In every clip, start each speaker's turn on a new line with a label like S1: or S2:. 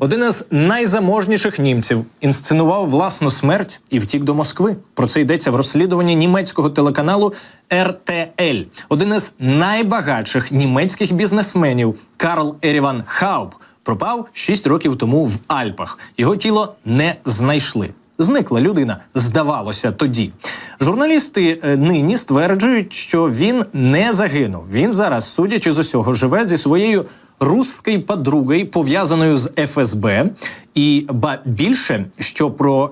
S1: Один із найзаможніших німців інсценував власну смерть і втік до Москви. Про це йдеться в розслідуванні німецького телеканалу РТЛ. Один із найбагатших німецьких бізнесменів Карл Еріван Хауб пропав 6 років тому в Альпах. Його тіло не знайшли. Зникла людина, здавалося, тоді. Журналісти нині стверджують, що він не загинув. Він зараз, судячи з усього, живе зі своєю русською подругою, пов'язаною з ФСБ. І більше, що про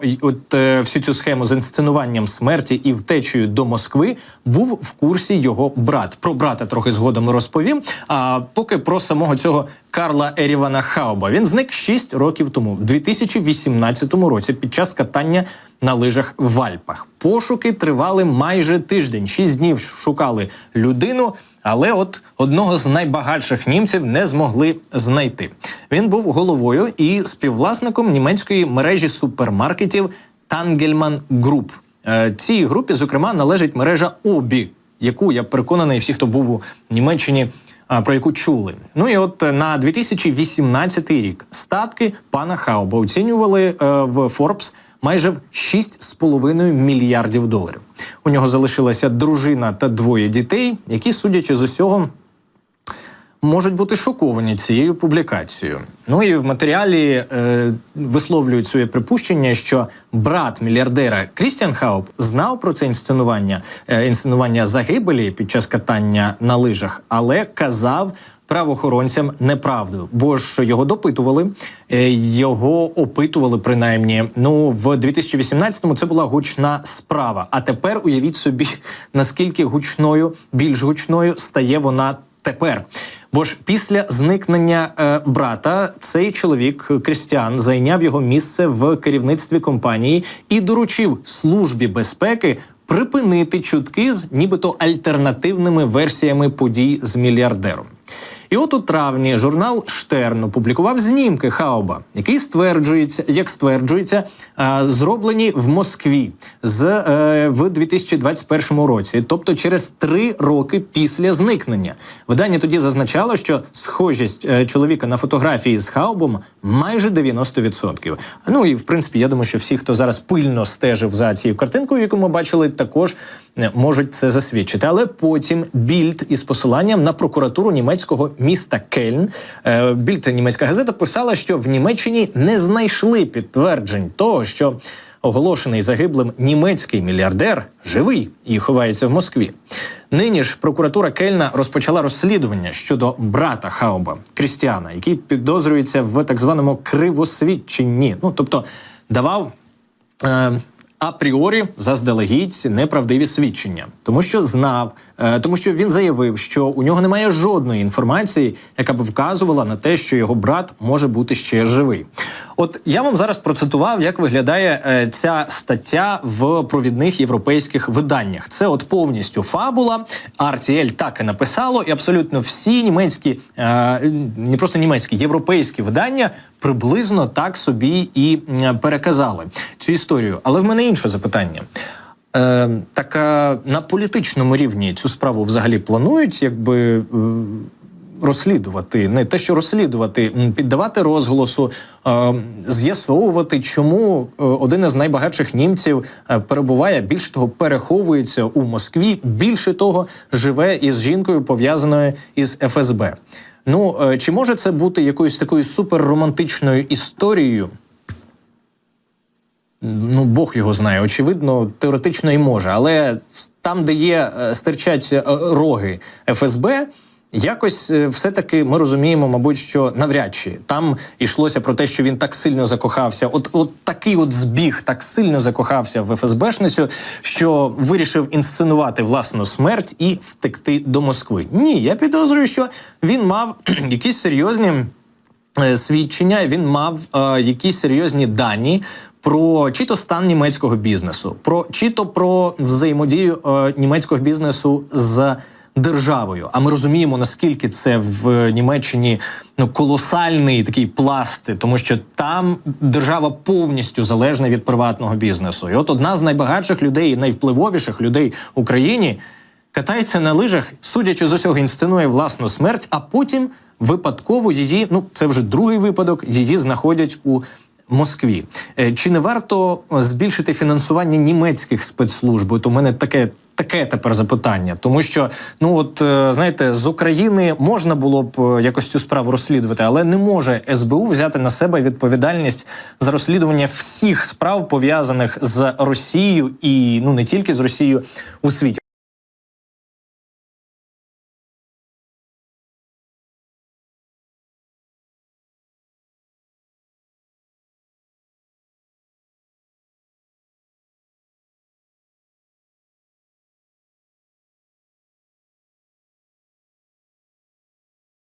S1: всю цю схему з інсценуванням смерті і втечею до Москви був в курсі його брат. Про брата трохи згодом розповім, а поки про самого цього Карла Ерівана Хауба. Він зник 6 років тому, в 2018 році, під час катання на лижах в Альпах. Пошуки тривали майже тиждень, 6 днів шукали людину, але от одного з найбагатших німців не змогли знайти. Він був головою і співвласником німецької мережі супермаркетів Тангельман Груп. Цій групі, зокрема, належить мережа Обі, яку, я переконаний, всі, хто був у Німеччині, про яку чули. Ну і от на 2018 рік статки пана Хауба оцінювали в Forbes майже в 6,5 мільярдів доларів. У нього залишилася дружина та 2 дітей, які, судячи з усього, можуть бути шоковані цією публікацією. Ну і в матеріалі висловлюють своє припущення, що брат мільярдера Крістіан Хауб знав про це інсценування загибелі під час катання на лижах, але казав правоохоронцям неправду, бо ж його допитували, його опитували принаймні. Ну, в 2018-му це була гучна справа. А тепер уявіть собі, наскільки більш гучною стає вона тепер. Бо ж після зникнення брата цей чоловік, Крістіан, зайняв його місце в керівництві компанії і доручив Службі безпеки припинити чутки з нібито альтернативними версіями подій з мільярдером. І от у травні журнал «Штерн» опублікував знімки Хауба, які стверджується, зроблені в Москві в 2021 році, тобто через 3 роки після зникнення. Видання тоді зазначало, що схожість чоловіка на фотографії з Хаубом майже 90%. Ну і, в принципі, я думаю, що всі, хто зараз пильно стежив за цією картинкою, яку ми бачили, також можуть це засвідчити. Але потім Більд із посиланням на прокуратуру німецького міста Кельн, Більд, німецька газета, писала, що в Німеччині не знайшли підтверджень того, що оголошений загиблим німецький мільярдер живий і ховається в Москві. Нині ж прокуратура Кельна розпочала розслідування щодо брата Хауба, Крістіана, який підозрюється в так званому кривосвідченні. Ну, тобто давав апріорі заздалегідь неправдиві свідчення, тому що він заявив, що у нього немає жодної інформації, яка б вказувала на те, що його брат може бути ще живий. От я вам зараз процитував, як виглядає ця стаття в провідних європейських виданнях. Це от повністю фабула, RTL так і написало, і абсолютно всі німецькі, не просто німецькі, європейські видання приблизно так собі і переказали цю історію. Але в мене інше запитання. Так на політичному рівні цю справу взагалі планують, розслідувати, не те, що розслідувати, піддавати розголосу, з'ясовувати, чому один із найбагатших німців перебуває, більше того, переховується у Москві, більше того, живе із жінкою, пов'язаною із ФСБ. Ну, чи може це бути якоюсь такою суперромантичною історією? Ну, Бог його знає, очевидно, теоретично і може, але там, де стирчать роги ФСБ, якось все-таки ми розуміємо, мабуть, що навряд чи. Там йшлося про те, що він так сильно закохався, от такий от збіг, так сильно закохався в ФСБшницю, що вирішив інсценувати власну смерть і втекти до Москви. Ні, я підозрюю, що він мав якісь серйозні свідчення, він мав якісь серйозні дані про чи то стан німецького бізнесу, чи то про взаємодію німецького бізнесу з державою. А ми розуміємо, наскільки це в Німеччині колосальний такий пласт, тому що там держава повністю залежна від приватного бізнесу. І от одна з найбагатших людей, найвпливовіших людей в Україні катається на лижах, судячи з усього, інсценує власну смерть, а потім випадково її, це вже другий випадок, її знаходять у Москві. Чи не варто збільшити фінансування німецьких спецслужб? От у мене таке тепер запитання. Тому що, знаєте, з України можна було б якось цю справу розслідувати, але не може СБУ взяти на себе відповідальність за розслідування всіх справ, пов'язаних з Росією і, не тільки з Росією, у світі.